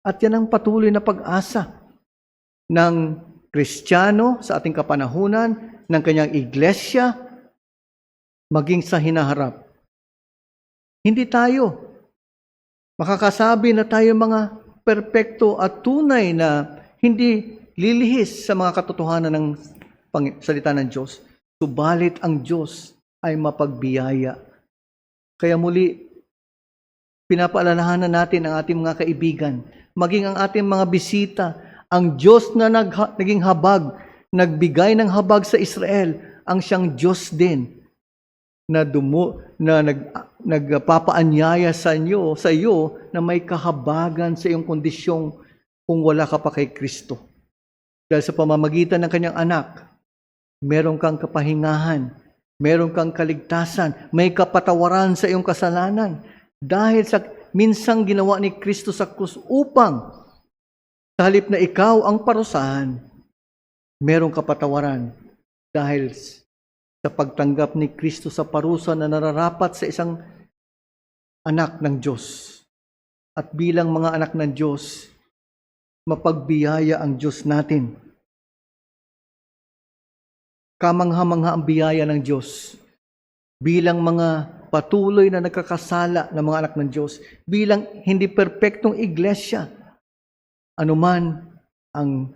At yan ang patuloy na pag-asa ng Kristiyano sa ating kapanahunan, ng kanyang iglesia, maging sa hinaharap. Hindi tayo makakasabi na tayo mga perpekto at tunay na hindi lilihis sa mga katotohanan ng salita ng Diyos. Subalit ang Diyos ay mapagbiyaya. Kaya muli, pinapaalalahanan natin ang ating mga kaibigan, maging ang ating mga bisita, ang Diyos na naging habag, nagbigay ng habag sa Israel, ang siyang Diyos din na nagpapaanyaya sa iyo na may kahabagan sa iyong kondisyong kung wala ka pa kay Kristo. Dahil sa pamamagitan ng kanyang anak, meron kang kapahingahan, meron kang kaligtasan, may kapatawaran sa iyong kasalanan. Dahil sa minsang ginawa ni Kristo sa krus upang sa halip na ikaw ang parusahan, merong kapatawaran dahil sa pagtanggap ni Kristo sa parusa na nararapat sa isang anak ng Diyos. At bilang mga anak ng Diyos, mapagbiyaya ang Diyos natin. Kamangha-mangha ang biyaya ng Diyos. Bilang mga patuloy na nagkakasala ng mga anak ng Diyos, bilang hindi perpektong iglesia, anuman ang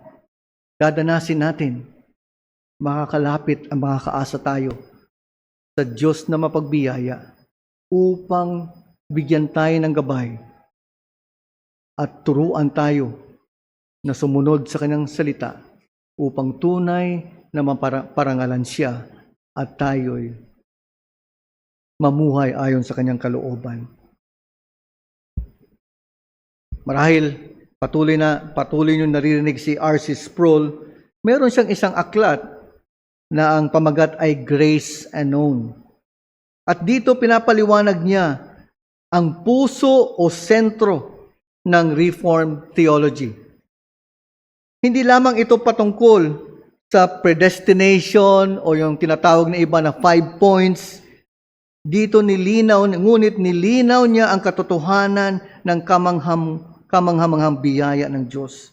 dadanasin natin, makakalapit ang makakaasa tayo sa Diyos na mapagbiyaya upang bigyan tayo ng gabay at turuan tayo na sumunod sa kanyang salita upang tunay na maparangalan siya at tayo'y mamuhay ayon sa kanyang kalooban. Marahil patuloy nyo naririnig si R.C. Sproul, meron siyang isang aklat na ang pamagat ay Grace Unknown. At dito pinapaliwanag niya ang puso o sentro ng Reformed theology. Hindi lamang ito patungkol sa predestination o yung tinatawag na iba na 5 points. Dito ngunit nilinaw niya ang katotohanan ng kamanghamanghang biyaya ng Diyos,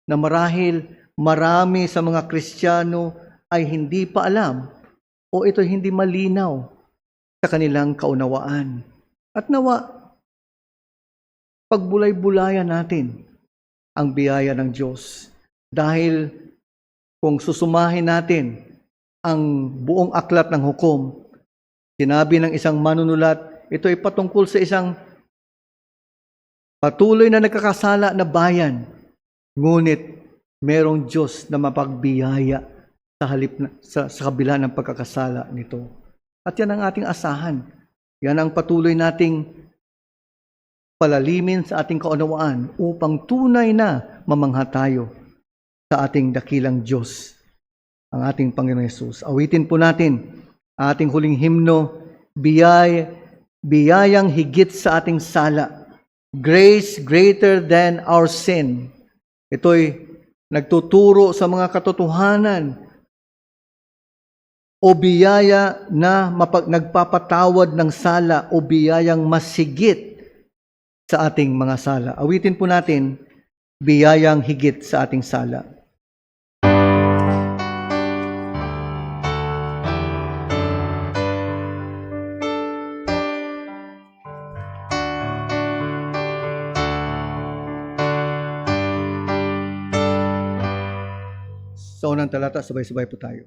na marahil marami sa mga Kristiyano ay hindi pa alam o ito hindi malinaw sa kanilang kaunawaan. At nawa, pagbulay-bulayan natin ang biyaya ng Diyos. Dahil kung susumahin natin ang buong aklat ng hukom, sinabi ng isang manunulat, ito ay patungkol sa isang patuloy na nagkakasala na bayan, ngunit merong Diyos na mapagbiyaya sa kabila ng pagkakasala nito. At yan ang ating asahan. Yan ang patuloy nating palalimin sa ating kaunawaan upang tunay na mamangha tayo sa ating dakilang Diyos, ang ating Panginoon Hesus. Awitin po natin ating huling himno, biyayang higit sa ating sala, grace greater than our sin. Ito'y nagtuturo sa mga katotohanan o biyaya na nagpapatawad ng sala o biyayang masigit sa ating mga sala. Awitin po natin, biyayang higit sa ating sala. Sa unang talata, sabay-sabay po tayo.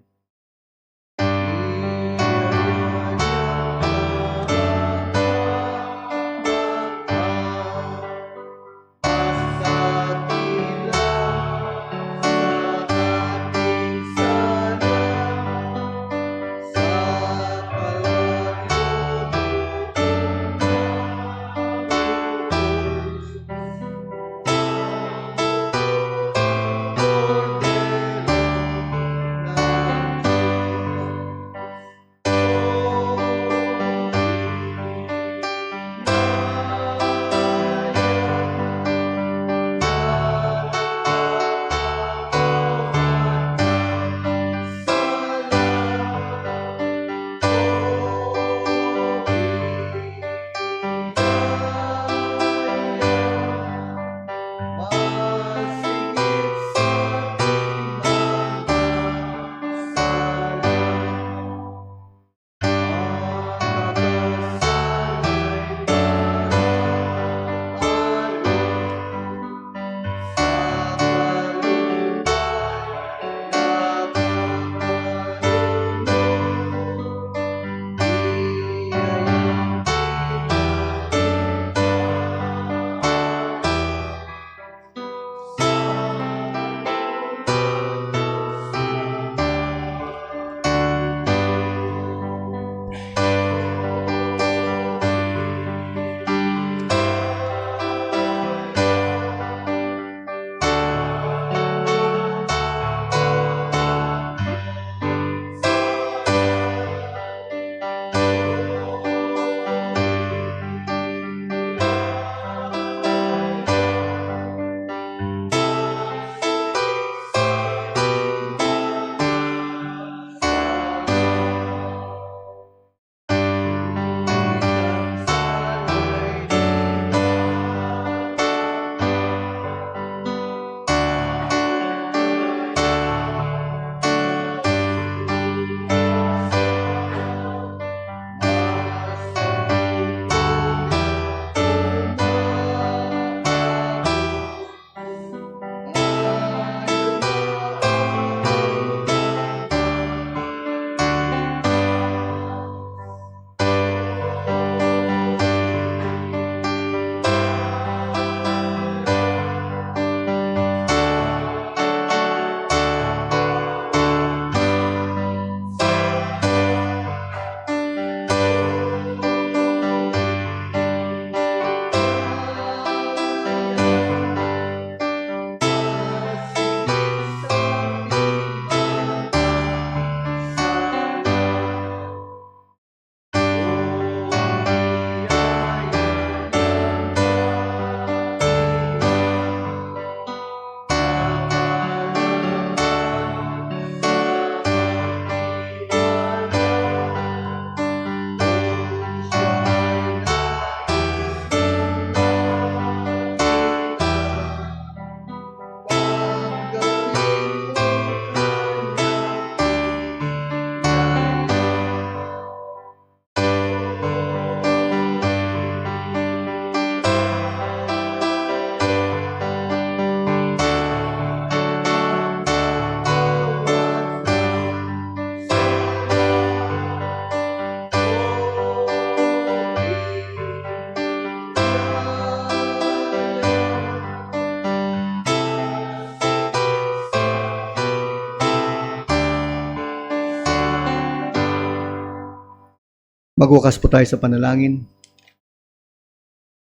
Magwakas po tayo sa panalangin.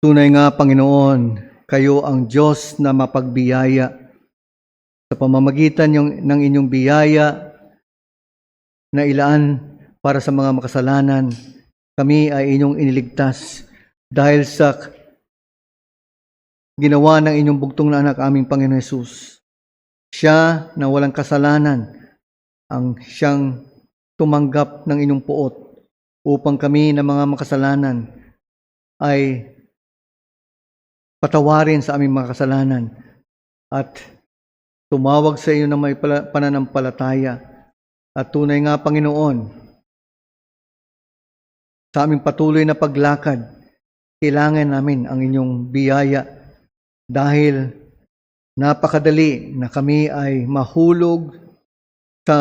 Tunay nga, Panginoon, kayo ang Diyos na mapagbiyaya. Sa pamamagitan ng inyong biyaya na ilaan para sa mga makasalanan, kami ay inyong iniligtas dahil sa ginawa ng inyong bugtong na anak, aming Panginoon Hesus. Siya na walang kasalanan ang siyang tumanggap ng inyong puot upang kami na mga makasalanan ay patawarin sa aming mga kasalanan at tumawag sa iyo na may pananampalataya. At tunay nga, Panginoon, sa aming patuloy na paglakad, kailangan namin ang inyong biyaya dahil napakadali na kami ay mahulog sa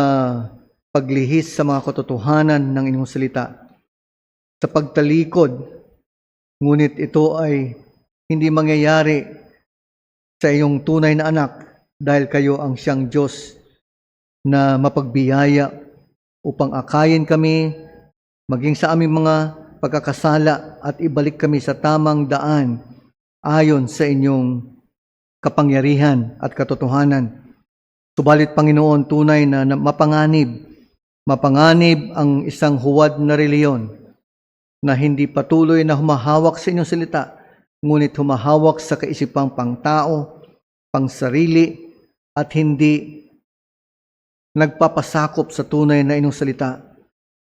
paglihis sa mga katotohanan ng inyong salita, sa pagtalikod, ngunit ito ay hindi mangyayari sa iyong tunay na anak dahil kayo ang siyang Diyos na mapagbiyaya upang akayin kami maging sa aming mga pagkakasala at ibalik kami sa tamang daan ayon sa inyong kapangyarihan at katotohanan. Subalit, Panginoon, tunay na mapanganib ang isang huwad na reliyon na hindi patuloy na humahawak sa inyong salita, ngunit humahawak sa kaisipang pangtao, pangsarili, at hindi nagpapasakop sa tunay na inyong salita.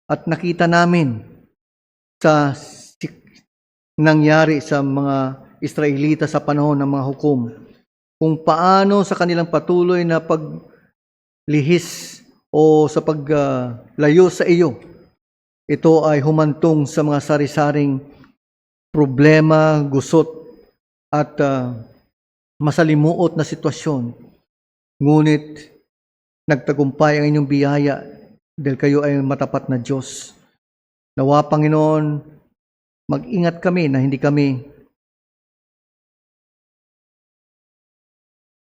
At nakita namin sa nangyari sa mga Israelita sa panahon ng mga hukom, kung paano sa kanilang patuloy na paglihis o sa paglayo sa iyo, ito ay humantong sa mga sari-saring problema, gusot at masalimuot na sitwasyon. Ngunit nagtagumpay ang inyong biyaya dahil kayo ay matapat na Diyos. Nawa, Panginoon, mag-ingat kami na hindi kami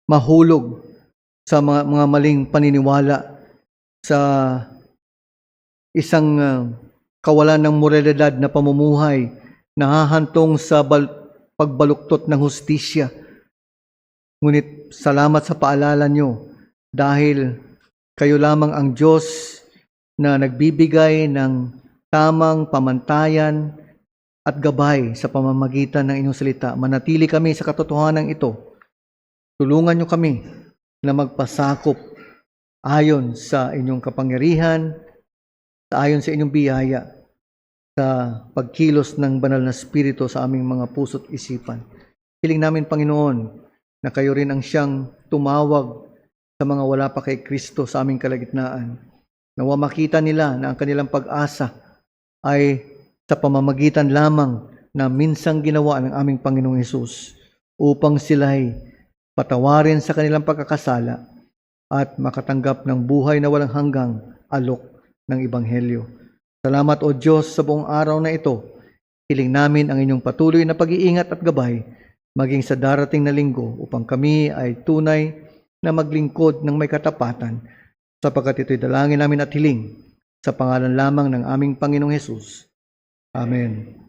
mahulog sa mga maling paniniwala, sa isang kawalan ng moralidad na pamumuhay, nahahantong sa pagbaluktot ng hustisya. Ngunit salamat sa paalala nyo dahil kayo lamang ang Diyos na nagbibigay ng tamang pamantayan at gabay sa pamamagitan ng inyong salita. Manatili kami sa katotohanan ito. Tulungan nyo kami na magpasakop ayon sa inyong kapangyarihan, ayon sa inyong biyaya, sa pagkilos ng banal na Espiritu sa aming mga puso't isipan. Hiling namin, Panginoon, na kayo rin ang siyang tumawag sa mga wala pa kay Kristo sa aming kalagitnaan. Nawa makita nila na ang kanilang pag-asa ay sa pamamagitan lamang na minsang ginawa ng aming Panginoong Hesus upang sila'y patawarin sa kanilang pagkakasala at makatanggap ng buhay na walang hanggang alok ng Ebanghelyo. Salamat, O Diyos, sa buong araw na ito. Hiling namin ang inyong patuloy na pag-iingat at gabay maging sa darating na linggo upang kami ay tunay na maglingkod ng may katapatan, sapagkat ito'y dalangin namin at hiling sa pangalan lamang ng aming Panginoong Hesus. Amen.